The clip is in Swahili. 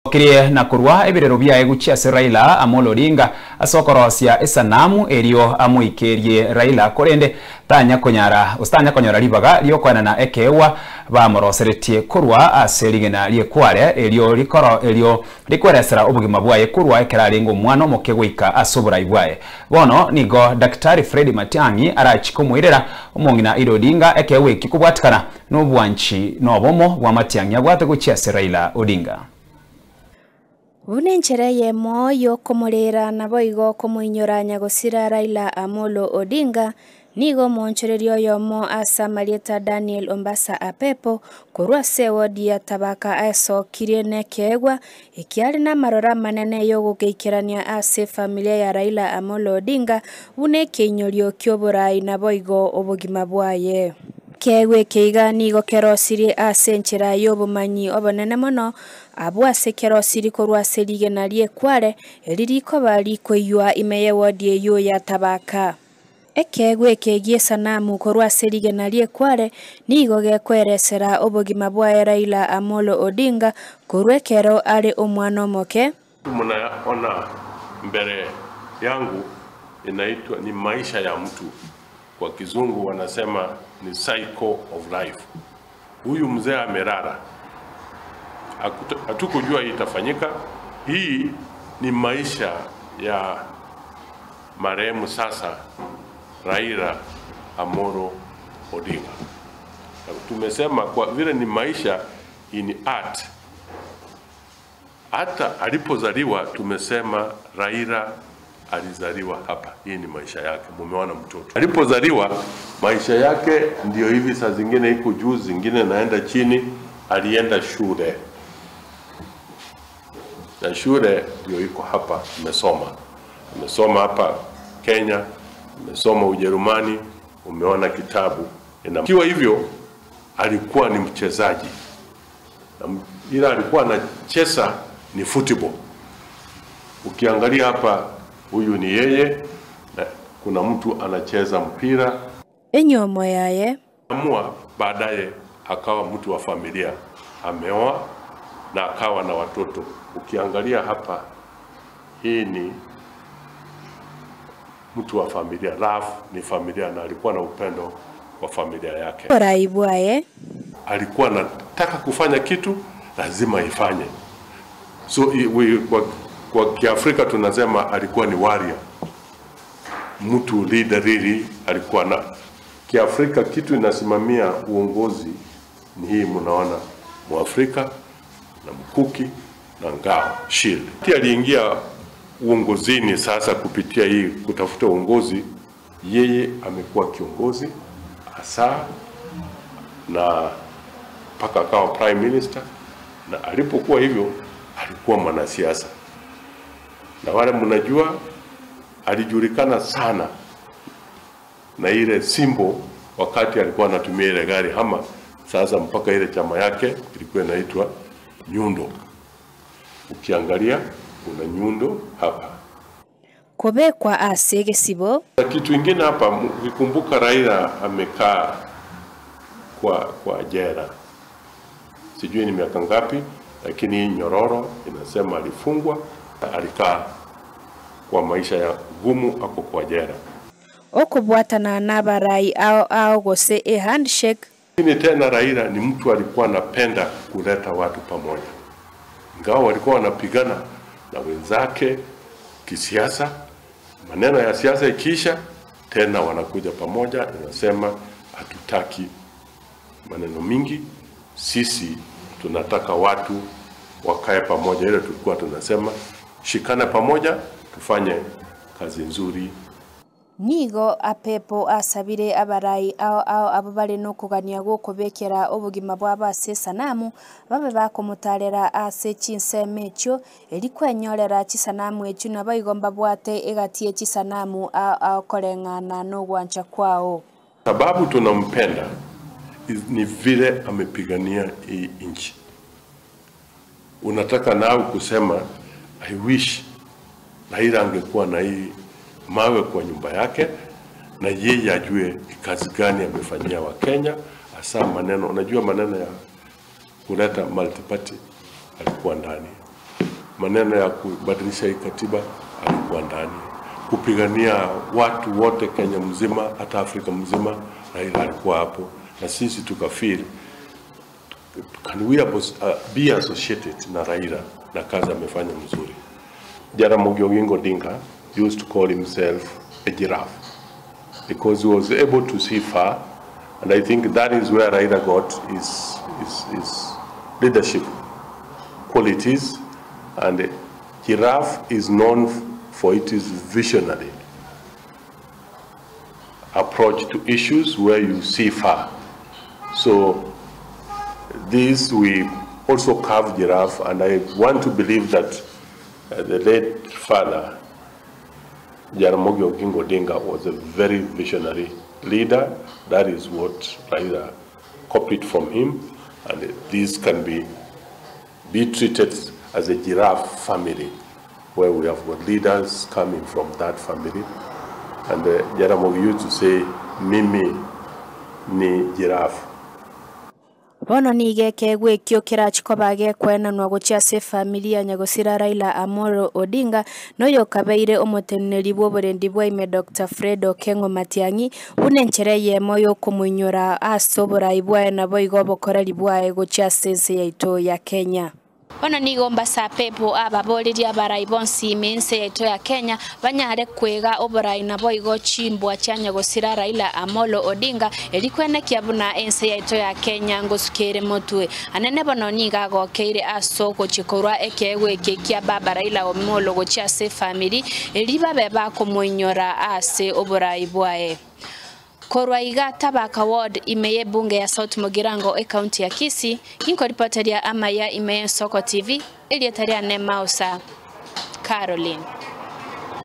Kirie na kurwa ebirero bya eguchia Raila Amolo Odinga asokorosia esanamu erio amuikerie Raila korende tanya konyara ribaga liokwana na ekewa bamoroseretie kurwa aserigena liekware erio likweresera obugima bwaye kurwa ekeraringo mwana mokegwika asobora ibwaye bono nigo Daktari Fred Matiang'i arachikumwirera omongina Odinga ekewe kikubwatikana n'obwanchi nobomo bwa Matiang'i agwate guchia Raila Odinga. Bunenchere yemo yokomorera naboigo komuinyoranya gosira Raila Amolo Odinga nigo monchererio yomo asa Marieta Daniel Ombasa Apepo korwa sewodi ya tabaka aso kiriene kegwa ikiari na marora manene yogugeikirania ase familia ya Raila Amolo Odinga bune kinyorio kyoborai naboigo obugima bwaye. Kegwe keiga nigo kerosiri ase nchera yobumanyi obonene mono abwase kerosiri korwa serigena liekware eririko bali koywa imeye wodi eyo ya tabaka. Ekegwe kegie sanamu korwa serigena liekware nigo gekweresera obugima bwa Raila Amolo Odinga korwa kero ari omwana moke. Mnaona mbele yangu inaitwa ni maisha ya mtu. Kwa kizungu wanasema ni cycle of life. Huyu mzee amerara. Hatukujua itafanyika. Hii ni maisha ya marehemu sasa Raila Amolo Odinga. Tumesema kwa vile ni maisha in art. Hata alipozaliwa tumesema Raila alizaliwa hapa. Hii ni maisha yake. Mumeona mtoto. Alipozaliwa maisha yake ndio hivi, saa zingine iko juu, zingine naenda chini. Alienda shule. Na shule ndio iko hapa, umesoma hapa Kenya, umesoma Ujerumani, umeona kitabu. Kiwa hivyo alikuwa ni mchezaji. Ila alikuwa anacheza ni football. Ukiangalia hapa huyu ni yeye, na kuna mtu anacheza mpira. Enyomo yaye Amua baadaye akawa mtu wa familia, ameoa na akawa na watoto. Ukiangalia hapa hii ni mtu wa familia, ni familia, na alikuwa na upendo kwa familia yake. Raibwaye alikuwa anataka kufanya kitu lazima ifanye. So kwa Kiafrika tunasema alikuwa ni warrior. Mtu leader really alikuwa na Kiafrika kitu inasimamia uongozi ni hii mnaona, Mwafrika na mkuki na ngao, shield. Aliingia uongozini sasa kupitia hii kutafuta uongozi. Yeye amekuwa kiongozi hasa na mpaka akawa prime minister, na alipokuwa hivyo alikuwa mwanasiasa. Na wale mnajua alijulikana sana na ile simbo wakati alikuwa anatumia ile gari hama. Sasa mpaka ile chama yake ilikuwa inaitwa Nyundo. Ukiangalia kuna Nyundo hapa. Kobe kwa asege sibo. Kitu kingine hapa, ukikumbuka Raila amekaa kwa jela. Sijui ni miaka ngapi, lakini nyororo inasema alifungwa, alikaa kwa maisha ya gumu ako kwa jela. Okubwatana nabarai au gose handshake. Lakini tena Raila ni mtu alikuwa anapenda kuleta watu pamoja. Ingawa walikuwa wanapigana na wenzake kisiasa, maneno ya siasa ikiisha tena wanakuja pamoja, inasema hatutaki maneno mingi, sisi tunataka watu wakae pamoja. Ile tulikuwa tunasema shikana pamoja tufanye kazi nzuri. Nigo Apepo asabire abarai au ababale no kugania goko bekera obugima bwa base sanamu babe bakomutarera ase chinsemecho elikwenyorera chisanamu echu nabaigomba bwate egatie chisanamu au korengana no gwancha kwao. Sababu tunampenda ni vile amepigania hii nchi. Unataka nao kusema I wish Raila angekuwa na hii mawe kwa nyumba yake, na yeye ajue kazi gani amefanyia wa Kenya, hasa maneno, unajua maneno ya kuleta multiparty alikuwa ndani. maneno ya kubadilisha hii katiba alikuwa ndani, kupigania watu wote Kenya mzima, hata Afrika mzima, Raila alikuwa hapo, na sisi tukafeel can we be associated na Raila na kazi amefanya mzuri. Jaramogi Oginga Odinga used to call himself a giraffe because he was able to see far, and I think that is where Raila got his leadership qualities. And giraffe is known for its visionary approach to issues where you see far. So this we also carve giraffe, and I want to believe that the late father Jaramogi Oginga Odinga was a very visionary leader. That is what Raila copied from him, and this can be treated as a giraffe family, where we have got leaders coming from that family. And Jaramogi used to say, Mimi ni giraffe. Bono nige kegwe kyo kirachikobage kwena no gocha se familia nyagosira Raila Amolo Odinga noyo kabeire omoteneri bwoborendi bwaime Dr. Fred Okengo Matiang'i unenchereye moyo kumunyora asobora ibwae na boigo bokoreri bwae gocha sense yaito ya Kenya. Bono nigo Mombasa Pepo ababoliri abarai bonsi mense yaito ya Kenya banyare kwega oborai na boigo chimbwa chanya gosira Raila Amolo Odinga elikwene kiabuna ense yaito ya Kenya ngosukere motwe anene bono niga gokeire asoko chikorwa ekewe kekia baba Raila Amolo gocha se family eliba beba komunyora ase oborai bwae. Korwa iga Tabaka Ward imeye bunge ya South Mugirango county ya Kisii, kinko reporter ya Amaya imeye Soko TV, Elietaria Nemausa, Caroline.